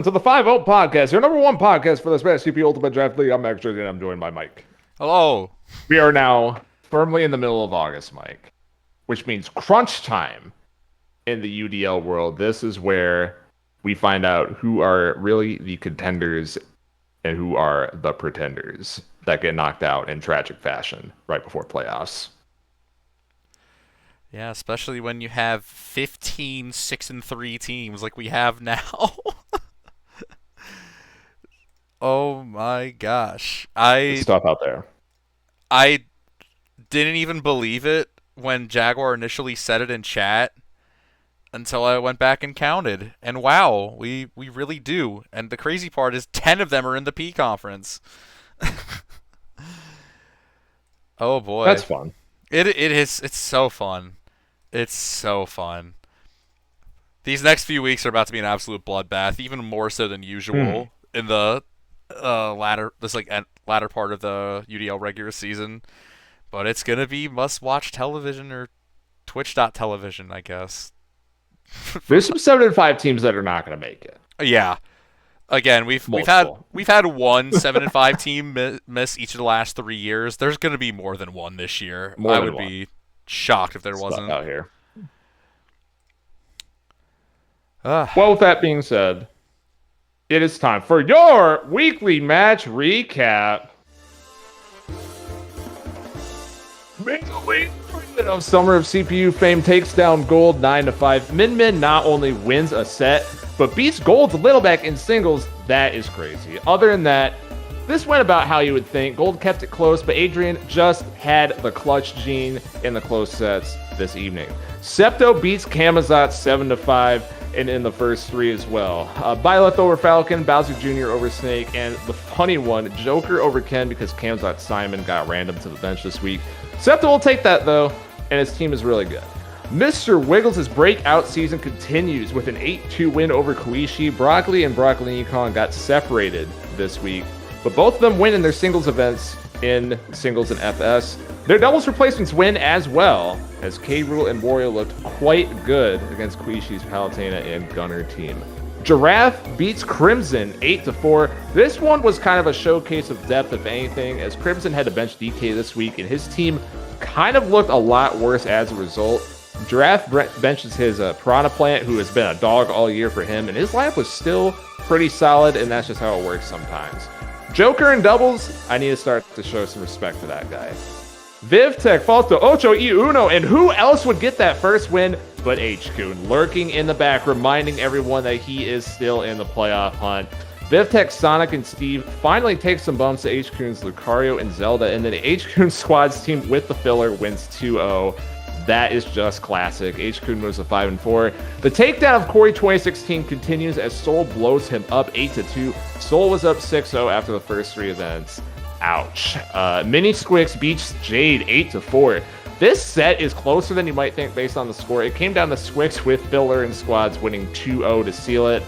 To the 5-0 podcast, your number one podcast for the Spanish CP Ultimate Draft League. I'm Max Jersey, and I'm joined by Mike. Hello. We are now firmly in the middle of August, Mike, which means crunch time in the UDL world. This is where we find out who are really the contenders and who are the pretenders that get knocked out in tragic fashion right before playoffs. Yeah, especially when you have 15 6-3 teams like we have now. Oh my gosh. It's I tough out there. I didn't even believe it when Jaguar initially said it in chat until I went back and counted. And wow, we really do. And the crazy part is 10 of them are in the P conference. Oh boy. That's fun. It's so fun. It's so fun. These next few weeks are about to be an absolute bloodbath, even more so than usual in the latter part of the UDL regular season. But it's gonna be must-watch television or Twitch.television, I guess. There's some 7-5 teams that are not going to make it. Yeah. Again, Multiple. we've had one 7-5 team miss each of the last 3 years. There's gonna be more than one this year. More I than would one. be shocked if there Stuff wasn't. out here. Ugh. Well, with that being said, it is time for your weekly match recap. Midway of Summer of CPU fame takes down Gold 9-5. Min Min not only wins a set, but beats Gold's Littleback in singles. That is crazy. Other than that, this went about how you would think. Gold kept it close, but Adrian just had the clutch gene in the close sets this evening. Septo beats Kamazat 7-5. And in the first three as well. Byleth over Falcon, Bowser Jr. over Snake, and the funny one, Joker over Ken because Kamzat Simon got random to the bench this week. Septo will take that though, and his team is really good. Mr. Wiggles' breakout season continues with an 8-2 win over Koishi. Broccoli and Broccoli Nikon got separated this week, but both of them win in their singles events in singles and FS. Their doubles replacements win as well, as K-Rule and Wario looked quite good against Quishi's Palutena and Gunner team. Giraffe beats Crimson 8-4. This one was kind of a showcase of depth, if anything, as Crimson had to bench DK this week, and his team kind of looked a lot worse as a result. Giraffe benches his Piranha Plant, who has been a dog all year for him, and his lineup was still pretty solid, and that's just how it works sometimes. Joker in doubles, I need to start to show some respect to that guy. VivTech falls to Ocho y Uno, and who else would get that first win but H-Kun, lurking in the back, reminding everyone that he is still in the playoff hunt. VivTech, Sonic, and Steve finally take some bumps to H-Kun's Lucario and Zelda, and then the H-Kun squad's team with the filler wins 2-0. That is just classic. H-Kun moves to 5-4. The takedown of Corey 2016 continues as Soul blows him up 8-2. Soul was up 6-0 after the first three events. Ouch. Mini Squix beats Jade 8-4. This set is closer than you might think based on the score. It came down to Squix with filler and squads winning 2-0 to seal it.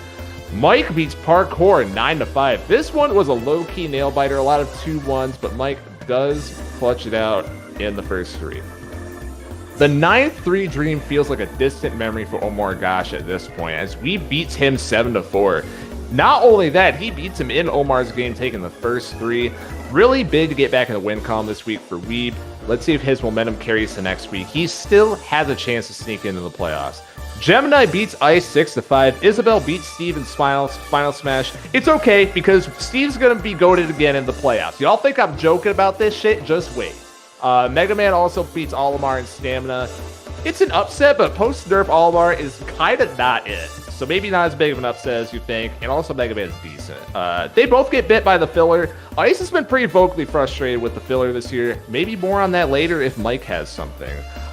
Mike beats Parkour 9-5. This one was a low-key nail-biter, a lot of 2-1s, but Mike does clutch it out in the first three. The 9-3 dream feels like a distant memory for Omar Gosh at this point, as we beats him 7-4. Not only that, he beats him in Omar's game, taking the first three. Really big to get back in the win column this week for Weeb. Let's see if his momentum carries to next week. He still has a chance to sneak into the playoffs. Gemini beats Ice 6-5. Isabel beats Steve in Final Smash. It's okay, because Steve's going to be goated again in the playoffs. Y'all think I'm joking about this shit? Just wait. Mega Man also beats Olimar in Stamina. It's an upset, but post-nerf Olimar is kind of not it. So maybe not as big of an upset as you think, and also Mega Man is decent. They both get bit by the filler. Ice has been pretty vocally frustrated with the filler this year. Maybe more on that later if Mike has something.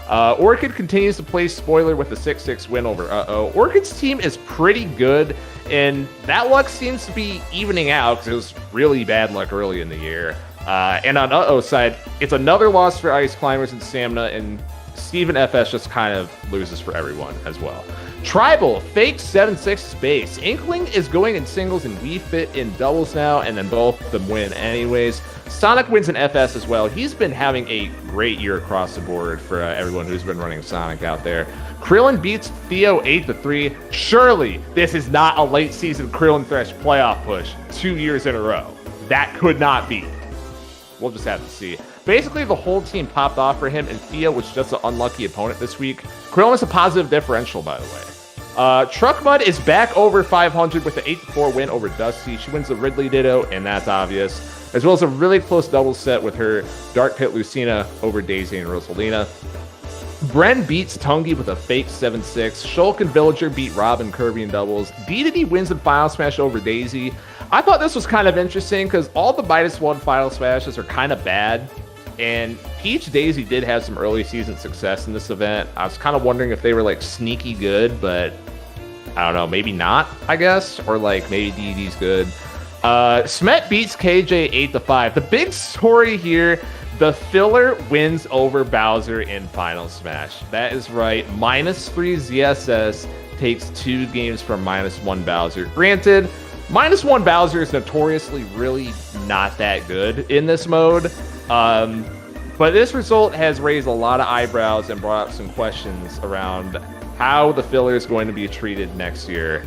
Orchid continues to play spoiler with the 6-6 win over Uh-Oh. Orchid's team is pretty good, and that luck seems to be evening out because it was really bad luck early in the year. And on Uh-Oh's side, it's another loss for Ice Climbers and Stamina, and Steven FS just kind of loses for everyone as well. Tribal, fake 7-6 space. Inkling is going in singles and Wii Fit in doubles now, and then both of them win anyways. Sonic wins in FS as well. He's been having a great year across the board for everyone who's been running Sonic out there. Krillin beats Theo 8-3. Surely this is not a late season Krillin Thresh playoff push 2 years in a row. That could not be. We'll just have to see. Basically, the whole team popped off for him, and Theo was just an unlucky opponent this week. Krillin is a positive differential, by the way. Truck Mud is back over 500 with the 8-4 win over Dusty. She wins the Ridley Ditto, and that's obvious. As well as a really close double set with her Dark Pit Lucina over Daisy and Rosalina. Bren beats Tungi with a fake 7-6. Shulk and Villager beat Rob and Kirby in doubles. DDD wins in Final Smash over Daisy. I thought this was kind of interesting because all the -1 Final Smashes are kind of bad. And Peach Daisy did have some early season success in this event. I was kind of wondering if they were like sneaky good, but I don't know, maybe not, I guess. Or like maybe DDD's good. Smet beats KJ 8-5. The big story here, the filler wins over Bowser in Final Smash. That is right. -3 ZSS takes 2 games from -1 Bowser. Granted, -1 Bowser is notoriously really not that good in this mode. But this result has raised a lot of eyebrows and brought up some questions around how the filler is going to be treated next year.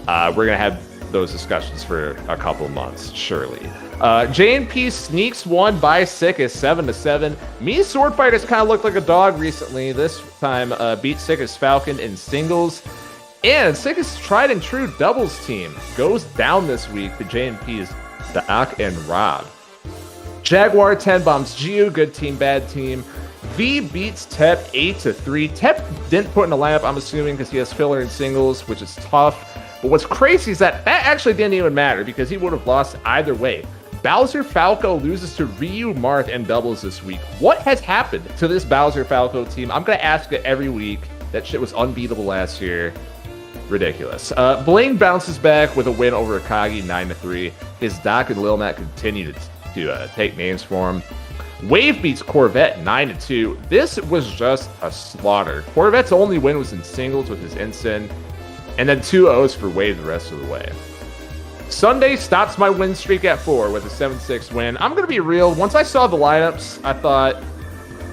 We're going to have those discussions for a couple of months, surely. J&P sneaks one by Sickest 7-7. Me Sword Fighters kind of looked like a dog recently. This time beat Sickest Falcon in singles. And Sickest tried and true doubles team goes down this week to J&P's Doc and Rob. Jaguar 10 bombs Gio, good team, bad team. V beats Tep 8-3. Tep didn't put in the lineup, I'm assuming, because he has filler in singles, which is tough. But what's crazy is that actually didn't even matter because he would have lost either way. Bowser Falco loses to Ryu Marth in doubles this week. What has happened to this Bowser Falco team? I'm going to ask it every week. That shit was unbeatable last year. Ridiculous. Bling bounces back with a win over Akagi 9-3. His Doc and Lil Matt continue to take names for him. Wave beats Corvette 9-2. This was just a slaughter. Corvette's only win was in singles with his Ensign, and then 2 O's for Wave the rest of the way. Sunday stops my win streak at 4 with a 7-6 win. I'm going to be real. Once I saw the lineups, I thought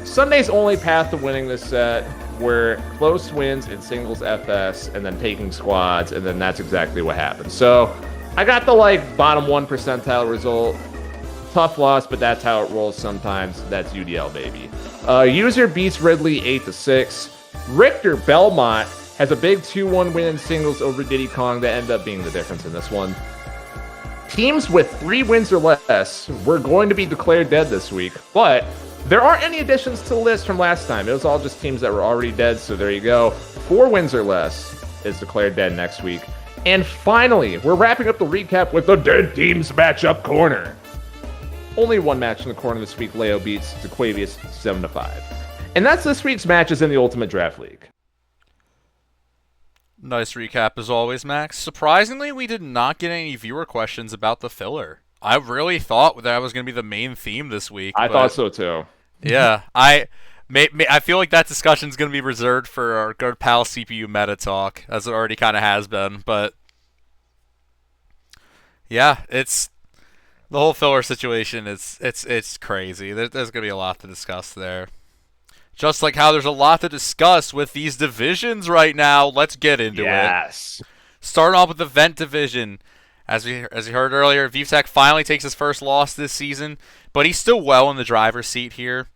Sunday's only path to winning this set were close wins in singles FS and then taking squads, and then that's exactly what happened. So I got the bottom 1 percentile result. Tough loss, but that's how it rolls sometimes. That's UDL, baby. User beats Ridley 8-6. Richter Belmont has a big 2-1 win in singles over Diddy Kong that ended up being the difference in this one. Teams with 3 wins or less were going to be declared dead this week, but there aren't any additions to the list from last time. It was all just teams that were already dead, so there you go. 4 wins or less is declared dead next week. And finally, we're wrapping up the recap with the Dead Teams Matchup Corner. Only one match in the corner this week. Leo beats DeQuavius 7-5. And that's this week's matches in the Ultimate Draft League. Nice recap as always, Max. Surprisingly, we did not get any viewer questions about the filler. I really thought that was going to be the main theme this week. I thought so too. Yeah, I feel like that discussion is going to be reserved for our good pal CPU Meta Talk, as it already kind of has been. But yeah, it's the whole filler situation. It's crazy. There's going to be a lot to discuss there. Just like how there's a lot to discuss with these divisions right now. Let's get into it. Starting off with the Vent division. As you heard earlier, VTech finally takes his first loss this season, but he's still well in the driver's seat here.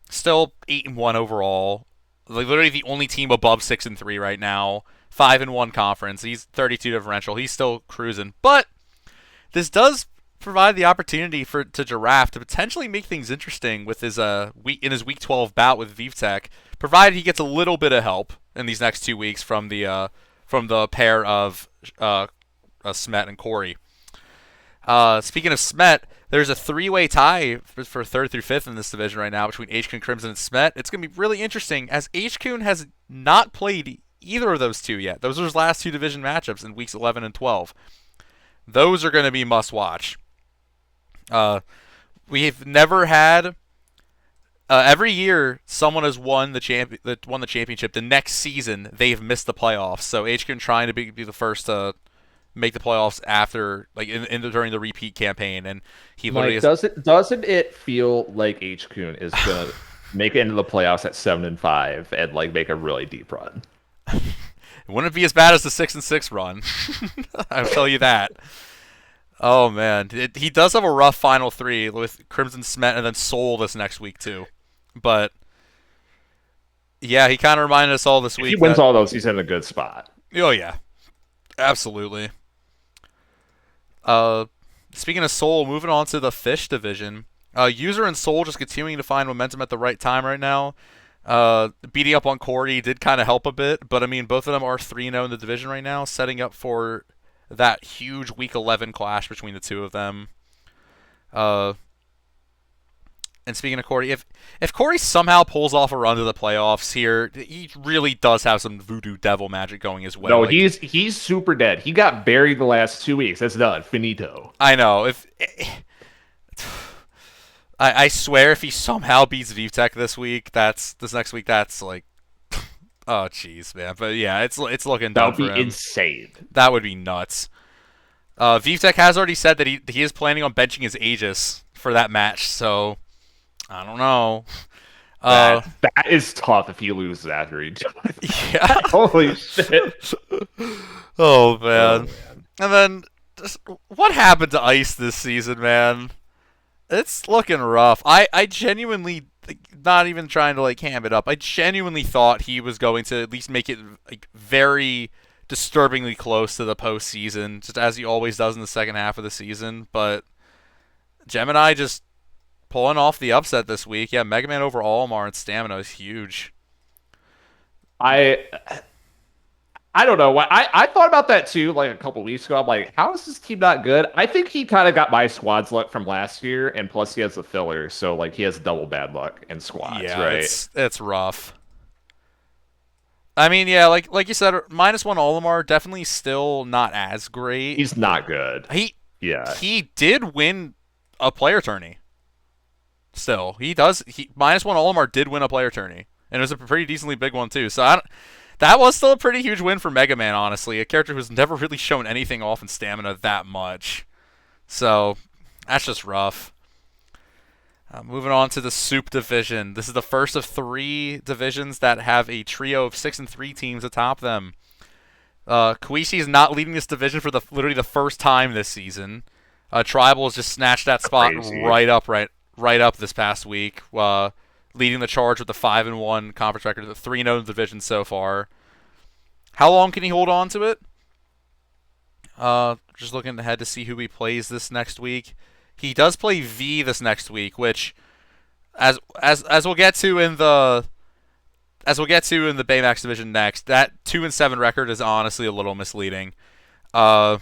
Still 8-1 overall. Literally the only team above 6-3 right now. 5-1 conference. He's 32 differential. He's still cruising. But this does provide the opportunity to Giraffe to potentially make things interesting with his week 12 bout with VTech, provided he gets a little bit of help in these next 2 weeks from the pair of Smet and Corey. Speaking of Smet, there's a 3-way tie for 3rd through 5th in this division right now between HKun, Crimson, and Smet. It's going to be really interesting as HKun has not played either of those two yet. Those are his last 2 division matchups in weeks 11 and 12. Those are going to be must watch. We've never had Every year, someone has won the championship. The next season, they've missed the playoffs. So HQ trying to be the first to make the playoffs after, like during the repeat campaign, and he literally Like, doesn't it feel like H Kuhn is gonna make it into the playoffs at 7-5 and like make a really deep run? it wouldn't be as bad as the 6-6 run. I'll tell you that. Oh man, he does have a rough final three with Crimson Cement and then Soul this next week too. But yeah, he kind of reminded us all this If week. he wins all those, he's in a good spot. Oh yeah, absolutely. Speaking of Soul, moving on to the Fish division. User and Soul just continuing to find momentum at the right time right now. Beating up on Corey did kind of help a bit, but I mean, both of them are 3-0 in the division right now, setting up for that huge Week 11 clash between the two of them. And speaking of Corey, if Corey somehow pulls off a run to the playoffs here, he really does have some voodoo devil magic going as well. No, like, he's super dead. He got buried the last 2 weeks. That's done. Finito. I know. I swear, if he somehow beats VTech this next week, that's like, oh jeez, man. But yeah, it's looking That done would for be him. insane. That would be nuts. VTech has already said that he is planning on benching his Aegis for that match, so I don't know. That is tough if he loses after each other. Yeah. Holy shit. Oh man. And then just, what happened to Ice this season, man? It's looking rough. I genuinely, not even trying to like ham it up, I genuinely thought he was going to at least make it like very disturbingly close to the postseason, just as he always does in the second half of the season. But Gemini just pulling off the upset this week. Yeah, Mega Man over Olimar and Stamina is huge. I don't know. I thought about that too, like a couple weeks ago. I'm like, how is this team not good? I think he kind of got my squad's luck from last year, and plus he has the filler, so like he has double bad luck in squads, Yeah, right? it's rough. I mean, yeah, like you said, -1 Olimar definitely still not as great. He's not good. Yeah. He did win a player tourney. Still, He -1 Olimar did win a player tourney, and it was a pretty decently big one too. So that was still a pretty huge win for Mega Man, honestly. A character who's never really shown anything off in Stamina that much. So that's just rough. Moving on to the Soup division. This is the first of 3 divisions that have a trio of 6-3 teams atop them. Koichi is not leading this division for literally the first time this season. Tribal has just snatched that spot right up this past week, leading the charge with the 5-1 conference record, the 3-0 division so far. How long can he hold on to it? Just looking ahead to see who he plays this next week. He does play V this next week, which, as we'll get to in the Baymax division next, that 2-7 record is honestly a little misleading. And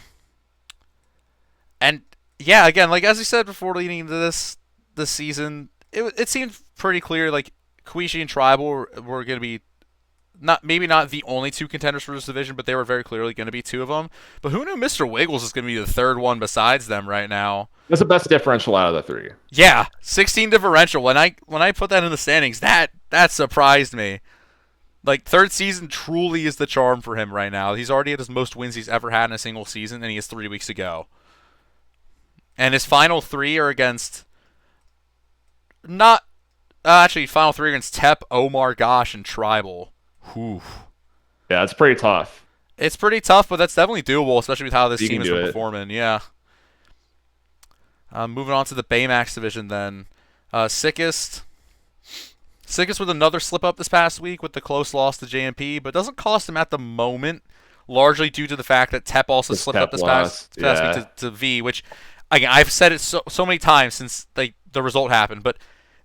yeah, again, like as we said before, leading into this season, it seemed pretty clear like Koichi and Tribal were going to be maybe not the only 2 contenders for this division, but they were very clearly going to be 2 of them. But who knew Mr. Wiggles is going to be the 3rd one besides them right now? That's the best differential out of the 3. Yeah, 16 differential. When I put that in the standings, that surprised me. Like, 3rd season truly is the charm for him right now. He's already at his most wins he's ever had in a single season, and he has 3 weeks to go. And his final 3 are against final 3 against Tep, Omar, Gosh, and Tribal. Whew. Yeah, it's pretty tough. It's pretty tough, but that's definitely doable, especially with how this You team can has do been it. performing. Yeah. Moving on to the Baymax division then. Sickest with another slip up this past week with the close loss to JMP, but doesn't cost him at the moment, largely due to the fact that Tep also slipped up this past week to V, which, again, I've said it so many times since the result happened, but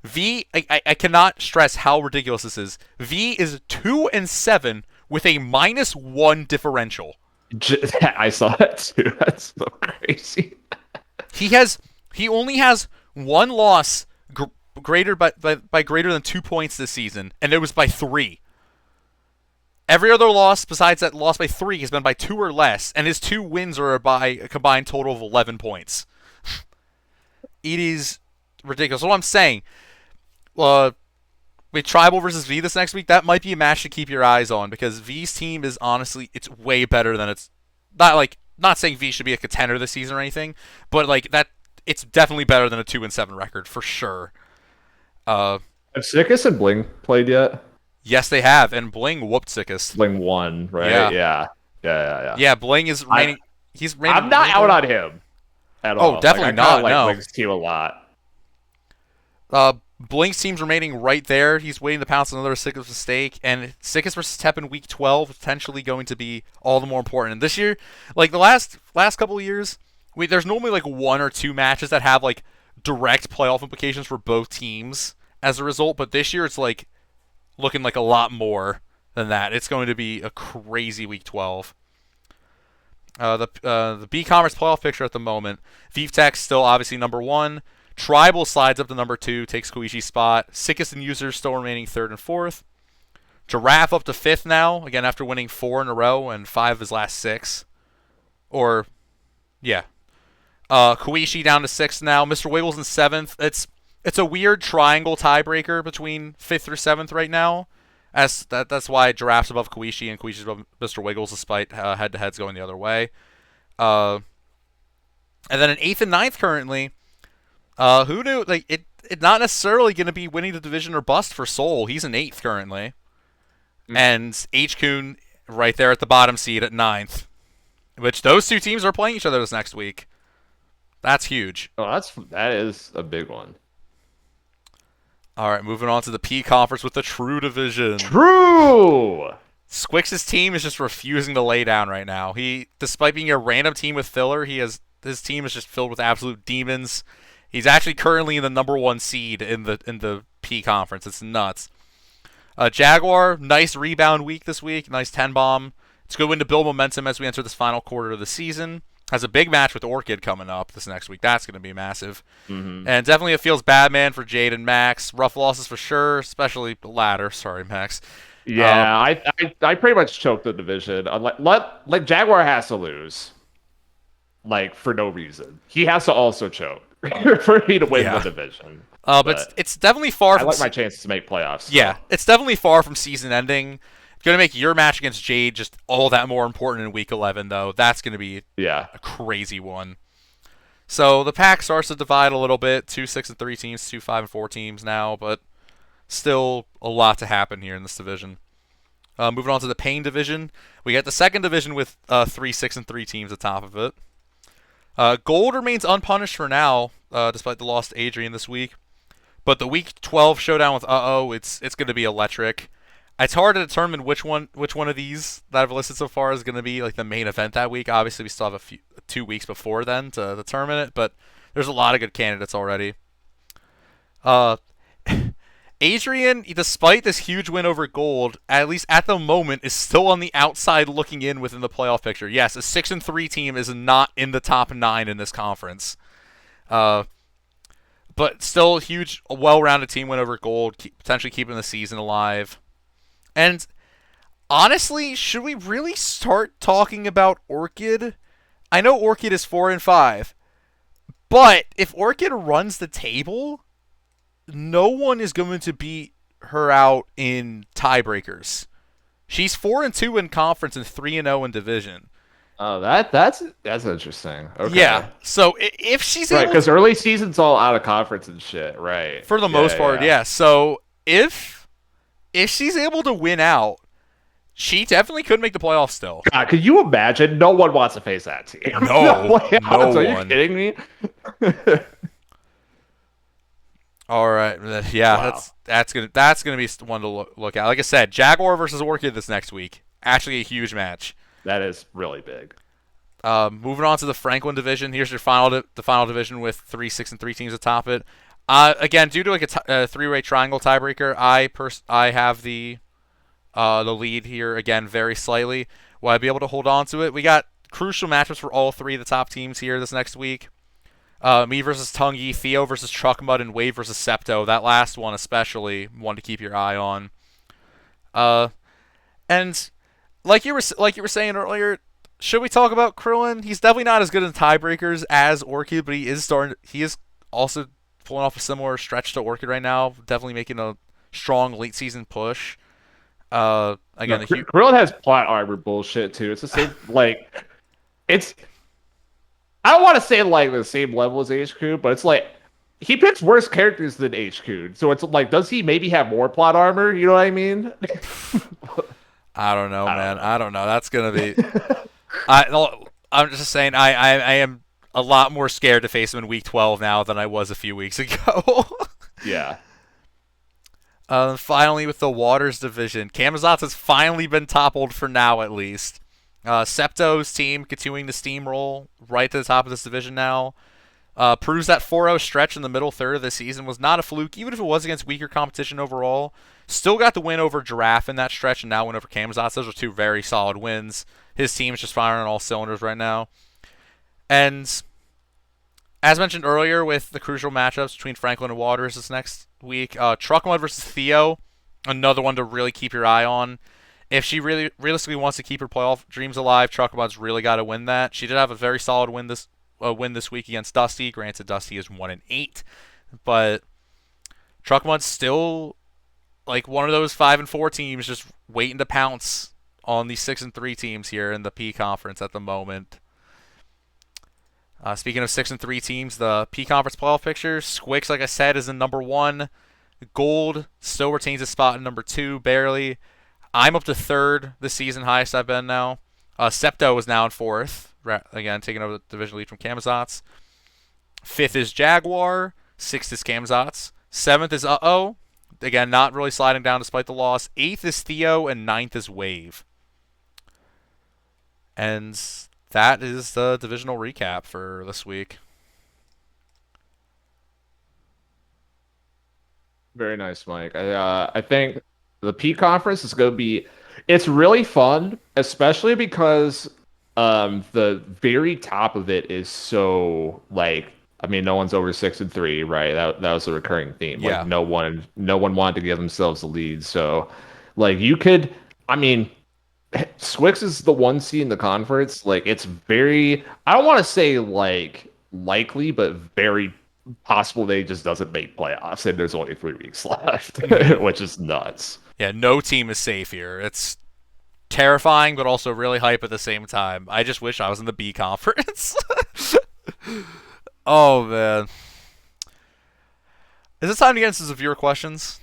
V, I cannot stress how ridiculous this is. V is 2-7 with a -1 differential. I saw that too. That's so crazy. He only has 1 loss greater by greater than 2 points this season, and it was by 3. Every other loss besides that loss by 3 has been by 2 or less, and his 2 wins are by a combined total of 11 points. It is ridiculous. What I'm saying, with Tribal versus V this next week, that might be a match to keep your eyes on because V's team is honestly it's way better than it's not saying V should be a contender this season or anything, but like that it's definitely better than a 2-7 record for sure. Have Sickest and Bling played yet? Yes, they have, and Bling whooped Sickest. Bling won, right? Yeah. Yeah, Bling is remaining. I'm not out on him at all. Oh, definitely not. Like no, Bling's team a lot. Blink's team's remaining right there. He's waiting to pounce on another Sickest mistake, and Sickest versus Tep in week 12 potentially going to be all the more important. And this year, like the last couple of years, there's normally like 1 or 2 matches that have like direct playoff implications for both teams as a result. But this year, it's like looking like a lot more than that. It's going to be a crazy week 12. The B Commerce playoff picture at the moment, VTech still obviously number 1. Tribal slides up to number 2, takes Koishi's spot. Sickest and Users still remaining 3rd and 4th. Giraffe up to 5th now, again after winning 4 in a row and 5 of his last 6. Koishi down to 6th now. Mr. Wiggles in 7th. It's a weird triangle tiebreaker between 5th through 7th right now. That's why Giraffe's above Koishi and Koishi's above Mr. Wiggles, despite head-to-heads going the other way. And then in 8th and 9th currently. Who knew? Like it not necessarily going to be winning the division or bust for Soul. He's in 8th currently, and H-Kun right there at the bottom seed at 9th. Which those two teams are playing each other this next week. That's huge. Oh, that is a big one. All right, moving on to the P Conference with the True Division. True. Squix's team is just refusing to lay down right now. Despite being a random team with filler, his team is just filled with absolute demons. He's actually currently in the number 1 seed in the P Conference. It's nuts. Jaguar, nice rebound week this week. Nice 10 bomb. It's a good win to build momentum as we enter this final quarter of the season. Has a big match with Orchid coming up this next week. That's going to be massive. Mm-hmm. And definitely it feels bad, man, for Jade and Max. Rough losses for sure, especially the latter. Sorry, Max. Yeah, I pretty much choked the division. Like Jaguar has to lose, like for no reason. He has to also choke for me to win the division. But it's definitely far from. I like my chances to make playoffs. So. Yeah, it's definitely far from season ending. It's going to make your match against Jade just all that more important in week 11, though. That's going to be a crazy one. So the pack starts to divide a little bit. 2 6-3 teams, 2 5-4 teams now, but still a lot to happen here in this division. Moving on to the Pain division, we got the second division with 3 6-3 teams atop of it. Gold remains unpunished for now, despite the loss to Adrian this week. But the week 12 showdown with it's going to be electric. It's hard to determine which one of these that I've listed so far is going to be like the main event that week. Obviously, we still have 2 weeks before then to determine it, but there's a lot of good candidates already. Adrian, despite this huge win over Gold, at least at the moment, is still on the outside looking in within the playoff picture. Yes, a 6-3 team is not in the top 9 in this conference. But still a huge, well-rounded team win over Gold, potentially keeping the season alive. And honestly, should we really start talking about Orchid? I know Orchid is 4-5, but if Orchid runs the table, no one is going to beat her out in tiebreakers. She's 4-2 in conference and 3-0 in division. Oh, that's interesting. Okay. Yeah. So if she's right, because early season's all out of conference and shit, right? For the most part, yeah. So if she's able to win out, she definitely could make the playoffs still. God, could you imagine? No one wants to face that team. No one. Are you kidding me? All right, yeah, wow. that's gonna be one to look at. Like I said, Jaguar versus Orchid this next week. Actually, a huge match. That is really big. Moving on to the Franklin division. Here's your final division with 3 6-3 teams atop it. Again, due to like a 3-way triangle tiebreaker, I have the lead here again very slightly. Will I be able to hold on to it? We got crucial matchups for all 3 of the top teams here this next week. Me versus Tungi, Theo versus Truckmud, and Wave versus Septo. That last one especially, one to keep your eye on. And like you were saying earlier, should we talk about Krillin? He's definitely not as good in tiebreakers as Orchid, but he is also pulling off a similar stretch to Orchid right now. Definitely making a strong late season push. No, Again, Krill has plot armor bullshit too. It's the same like it's I don't want to say like the same level as HQ, but it's like he picks worse characters than HQ. So it's like, does he maybe have more plot armor? You know what I mean? I don't know, I don't man. know. I don't know. That's gonna be. I'm just saying. I am a lot more scared to face him in week 12 now than I was a few weeks ago. Yeah. Finally, with the Waters division, Camazotz has finally been toppled for now, at least. Septo's team continuing to steamroll right to the top of this division now. Proves that 4-0 stretch in the middle third of the season was not a fluke, even if it was against weaker competition overall. Still got the win over Giraffe in that stretch and now win over Camazotz. Those are two very solid wins. His team's just firing on all cylinders right now. And as mentioned earlier with the crucial matchups between Franklin and Waters this next week, Truckmud versus Theo, another one to really keep your eye on. If she really realistically wants to keep her playoff dreams alive, Truckmud's really got to win that. She did have a very solid win this week against Dusty. Granted, Dusty is 1-8, but Truckmud's still like one of those 5-4 teams just waiting to pounce on these 6-3 teams here in the P Conference at the moment. Speaking of 6-3 teams, the P Conference playoff picture, Squix, like I said, is in number 1. Gold still retains his spot in number 2, barely. I'm up to 3rd this season, highest I've been now. Septo is now in 4th, again, taking over the division lead from Camazotz. 5th is Jaguar. 6th is Camazotz. 7th is Uh-Oh. Again, not really sliding down despite the loss. 8th is Theo, and 9th is Wave. And that is the divisional recap for this week. Very nice, Mike. I think the P conference is going to be it's really fun, especially because the very top of it is so like I mean no one's over 6-3, right? That was a recurring theme. Yeah. Like no one wanted to give themselves the lead. So like you could I mean Swix is the one seed in the conference. Like it's very I don't want to say like likely, but very possible that he just doesn't make playoffs and there's only 3 weeks left, which is nuts. Yeah, no team is safe here. It's terrifying, but also really hype at the same time. I just wish I was in the B conference. Oh, man. Is it time to get into some viewer questions?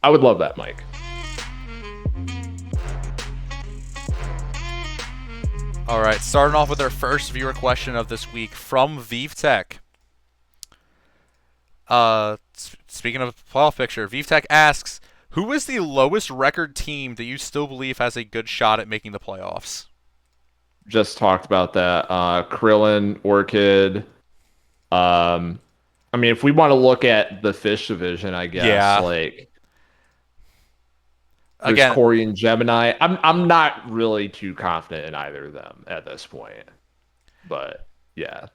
I would love that, Mike. All right, starting off with our first viewer question of this week from ViveTech. Speaking of playoff picture, ViveTech asks, who is the lowest record team that you still believe has a good shot at making the playoffs? Just talked about that. Krillin, Orchid. I mean, if we want to look at the fish division, I guess Yeah. like there's Again, Corey and Gemini. I'm not really too confident in either of them at this point. But yeah.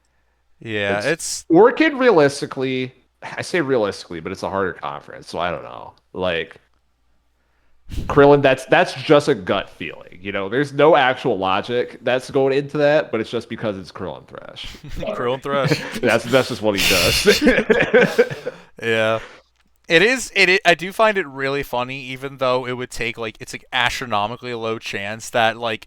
yeah, it's Orchid realistically, I say realistically, but it's a harder conference, so I don't know. Like Krillin, that's just a gut feeling. You know, there's no actual logic that's going into that, but it's just because it's Krillin Thresh. Krillin Thresh. That's just what he does. Yeah. I do find it really funny, even though it would take it's like astronomically low chance that like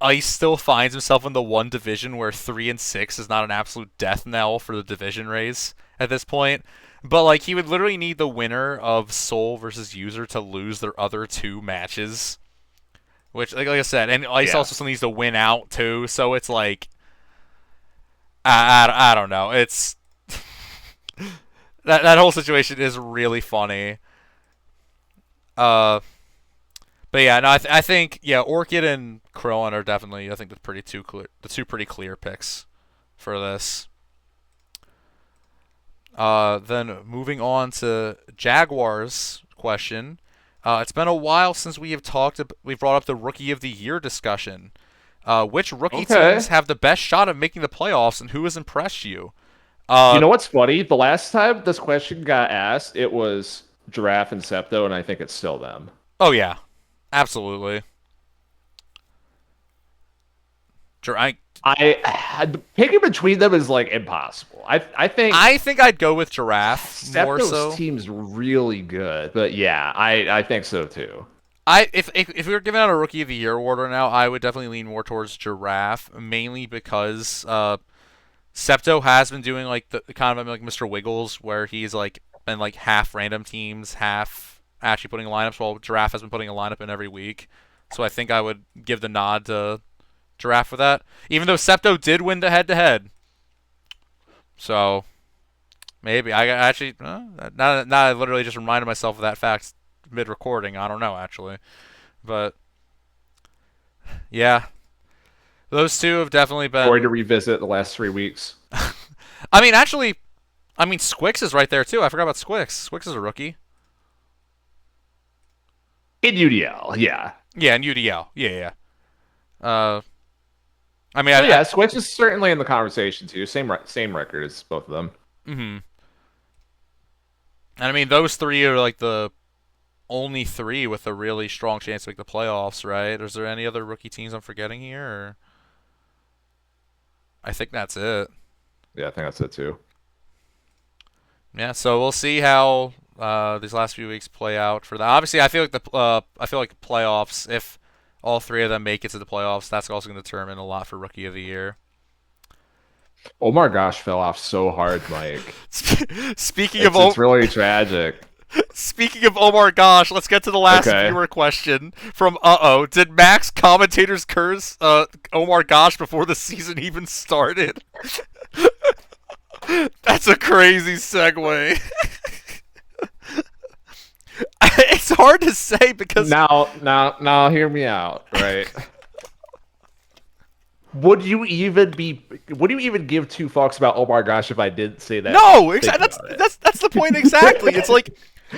Ice still finds himself in the one division where 3-6 is not an absolute death knell for the division race at this point. But like he would literally need the winner of Soul versus User to lose their other 2 matches. Which like I said, and Ice also still needs to win out too, so it's like I don't know. It's that whole situation is really funny. But yeah, no, I think Orchid and Krillin are definitely the two pretty clear picks for this. Then moving on to Jaguars question. It's been a while since we've brought up the Rookie of the Year discussion. Which rookie teams have the best shot at making the playoffs, and who has impressed you? You know what's funny? The last time this question got asked, it was Giraffe and Septo, and I think it's still them. Oh yeah, absolutely. Picking between them is like impossible. I think I'd go with Giraffe more Septo's so. team's really good, but yeah, I think so too. If we were giving out a Rookie of the Year award right now, I would definitely lean more towards Giraffe, mainly because Septo has been doing like the kind of like Mr. Wiggles, where he's like been like half random teams, half actually putting lineups, while Giraffe has been putting a lineup in every week. So I think I would give the nod to Giraffe for that, even though Septo did win the head-to-head. So maybe I actually now I literally just reminded myself of that fact mid-recording. I don't know actually, but yeah, those two have definitely Going to been. revisit the last 3 weeks. I mean, actually, Squix is right there too. I forgot about Squix. Squix is a rookie. In UDL, yeah. Yeah, and UDL. Yeah, yeah. So yeah, Switch is certainly in the conversation too. Same record as both of them. Mm-hmm. And I mean, those three are like the only three with a really strong chance to make the playoffs, right? Is there any other rookie teams I'm forgetting here? Or I think that's it. Yeah, I think that's it too. Yeah, so we'll see how these last few weeks play out for that. Obviously, I feel like the playoffs, if all three of them make it to the playoffs, that's also going to determine a lot for Rookie of the Year. Oh my gosh, fell off so hard, Mike. Speaking it's really tragic. Speaking of Omar Gosh, let's get to the last viewer question from Did Max commentators curse Omar Gosh before the season even started? That's a crazy segue. It's hard to say because now hear me out, right? Would you even give two fucks about Omar Gosh if I didn't say that? No, exactly. That's the point exactly. It's like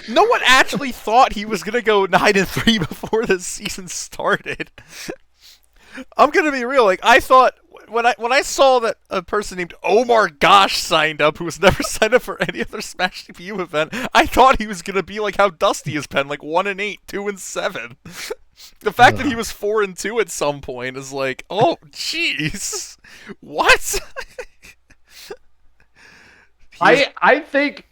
no one actually thought he was gonna go 9-3 before the season started. I'm gonna be real. Like I thought when I saw that a person named Omar Gosh signed up, who was never signed up for any other Smash GPU event, I thought he was gonna be like how Dusty has been, like 1-8, 2-7. The fact that he was 4-2 at some point is like, oh, jeez, what? I think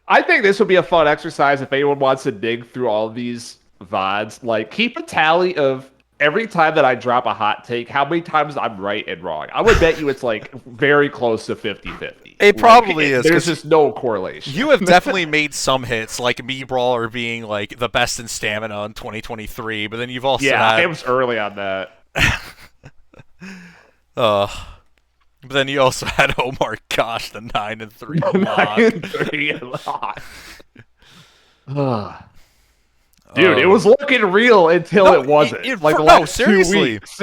this would be a fun exercise if anyone wants to dig through all of these VODs. Like, keep a tally of every time that I drop a hot take, how many times I'm right and wrong. I would bet you it's like very close to 50-50. It probably is. There's just no correlation. You have definitely made some hits, like Me Brawler being like the best in stamina in 2023, but then you've also had... it was early on that. But then you also had Omar Gosh, the 9-3 lock. Dude, it was looking real until it wasn't. Seriously. 2 weeks.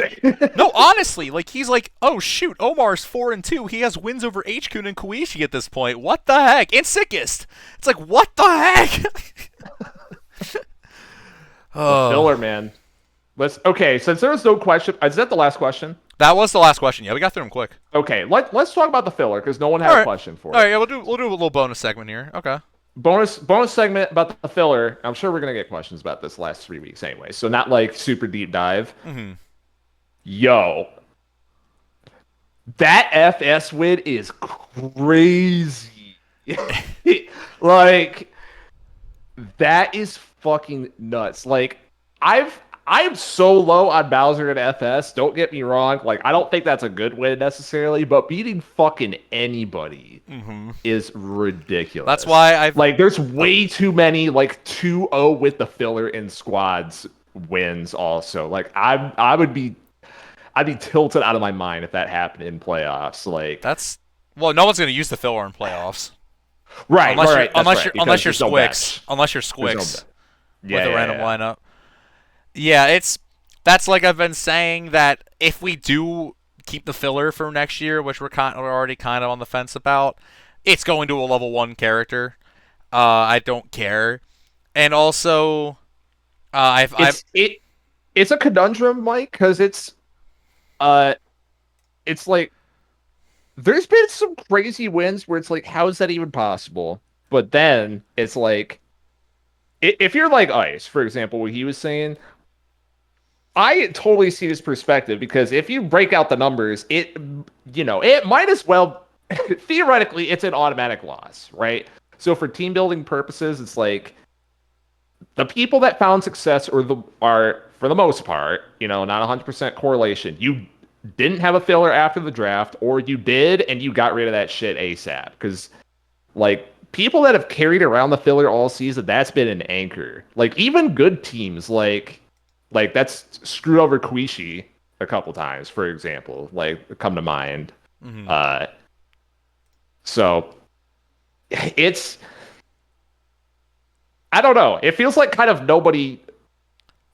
No, honestly, like he's like, oh shoot, Omar's 4-2. He has wins over H-Kun and Koichi at this point. What the heck? And Sickest. It's like, what the heck? Filler, man. Since there was no question, is that the last question? That was the last question. Yeah, we got through them quick. Okay, let's talk about the filler because no one had a question for it. All right, yeah, we'll do a little bonus segment here. Okay. Bonus segment about the filler. I'm sure we're gonna get questions about this last 3 weeks anyway, so not like super deep dive. Mm-hmm. Yo, that FS win is crazy. Like, that is fucking nuts. Like, I'm so low on Bowser and FS. Don't get me wrong. Like, I don't think that's a good win necessarily, but beating fucking anybody is ridiculous. That's why there's way too many like 2-0 with the filler in squads wins. Also, like I'd be tilted out of my mind if that happened in playoffs. Like no one's gonna use the filler in playoffs, right? Unless you're Squix, with a random lineup. Yeah, that's like I've been saying that if we do keep the filler for next year, which we're already kind of on the fence about, it's going to a level 1 character. I don't care, and also, it's a conundrum, Mike, because it's like there's been some crazy wins where it's like, how is that even possible? But then it's like, if you're like Ice, for example, what he was saying. I totally see this perspective because if you break out the numbers, it might as well theoretically it's an automatic loss, right? So for team building purposes, it's like the people that found success are for the most part, not 100% correlation. You didn't have a filler after the draft, or you did and you got rid of that shit ASAP. Because like people that have carried around the filler all season, that's been an anchor. Like even good teams, like that's screwed over Kuishi a couple times, for example, like come to mind. Mm-hmm. So it's I don't know. It feels like kind of nobody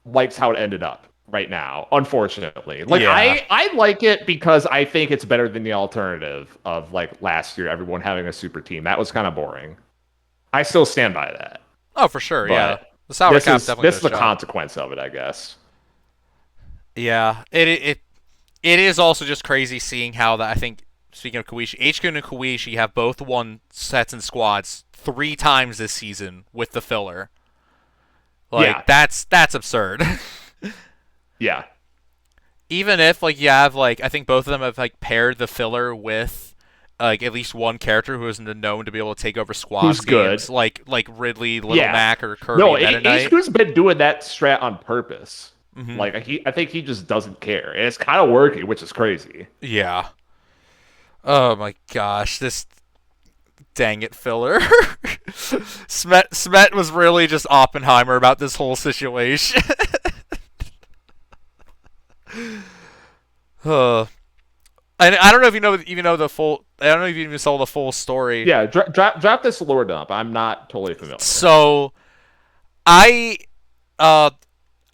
likes how it ended up right now, unfortunately. Like Yeah. I like it because I think it's better than the alternative of like last year, everyone having a super team. That was kind of boring. I still stand by that. Oh, for sure. Yeah. But The sour cap definitely this did is a the job. consequence of it, I guess. Yeah. It is also just crazy seeing how that I think speaking of Kuishi, HQ and Kuishi have both won sets and squads 3 times this season with the filler. Like Yeah. that's absurd. Yeah. Even if like you have like I think both of them have like paired the filler with like at least one character who is known to be able to take over Who's squads good. games, like Ridley, Little Yeah. Mac, or Kirby No, Meta Knight. HQ's been doing that strat on purpose. Mm-hmm. Like I think he just doesn't care. And it's kind of working, which is crazy. Yeah. Oh my gosh, this dang it filler. Smet was really just Oppenheimer about this whole situation. uh, I don't know if you know the full. I don't know if you even saw the full story. Yeah, drop this lore dump. I'm not totally familiar. So I uh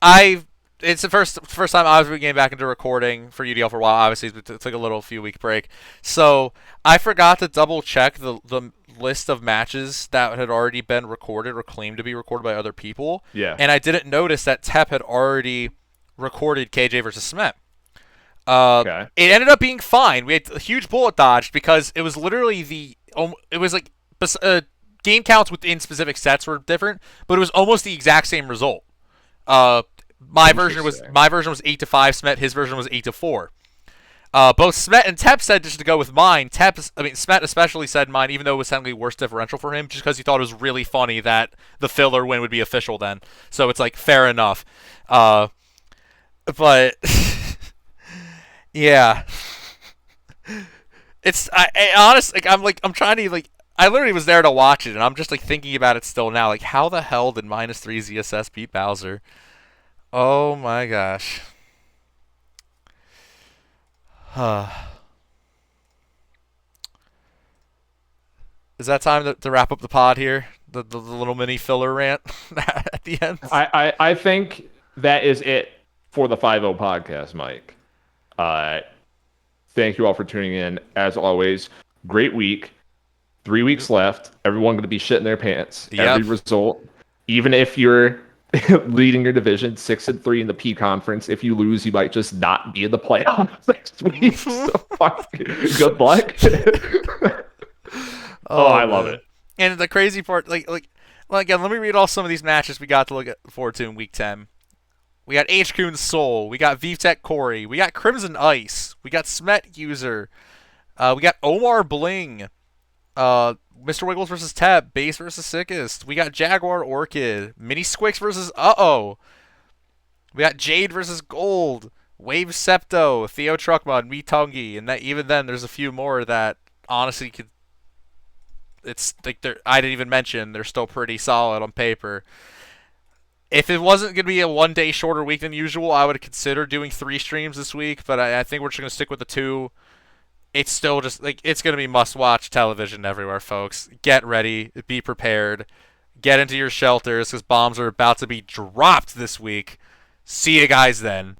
I it's the first time I was getting back into recording for UDL for a while. Obviously, it took a little few week break. So I forgot to double check the list of matches that had already been recorded or claimed to be recorded by other people. Yeah. And I didn't notice that Tep had already recorded KJ versus Smet. Okay. It ended up being fine. We had a huge bullet dodge because it was literally it was like game counts within specific sets were different, but it was almost the exact same result. My version was 8-5 Smet. His version was 8-4. Both Smet and Tep said just to go with mine. Smet especially said mine, even though it was technically worse differential for him, just because he thought it was really funny that the filler win would be official then. So it's like fair enough. But yeah, it's I honestly I'm trying to I literally was there to watch it, and I'm just like thinking about it still now. Like, how the hell did -3 ZSS beat Bowser? Oh my gosh. Is that time to wrap up the pod here? The little mini filler rant at the end? I think that is it for the 5-0 podcast, Mike. Thank you all for tuning in. As always, great week. 3 weeks left. Everyone going to be shitting their pants. Yep. Every result, even if you're leading your division 6-3 in the P conference, if you lose, you might just not be in the playoffs next week. So good luck. I love it. And the crazy part, well, again, let me read off some of these matches we got to look forward to in week 10. We got HQ and Soul. We got VTech Corey. We got Crimson Ice. We got Smet User. We got Omar Bling. Mr. Wiggles versus Tep. Base versus Sickest. We got Jaguar Orchid. Mini Squix versus Uh-Oh. We got Jade versus Gold. Wave Septo. Theo Truckmud. Me Tungi. And that even then, there's a few more that honestly could. It's like I didn't even mention. They're still pretty solid on paper. If it wasn't going to be a 1 day shorter week than usual, I would consider doing 3 streams this week, but I think we're just going to stick with the 2. It's still just it's going to be must-watch television everywhere, folks. Get ready, be prepared, get into your shelters because bombs are about to be dropped this week. See you guys then.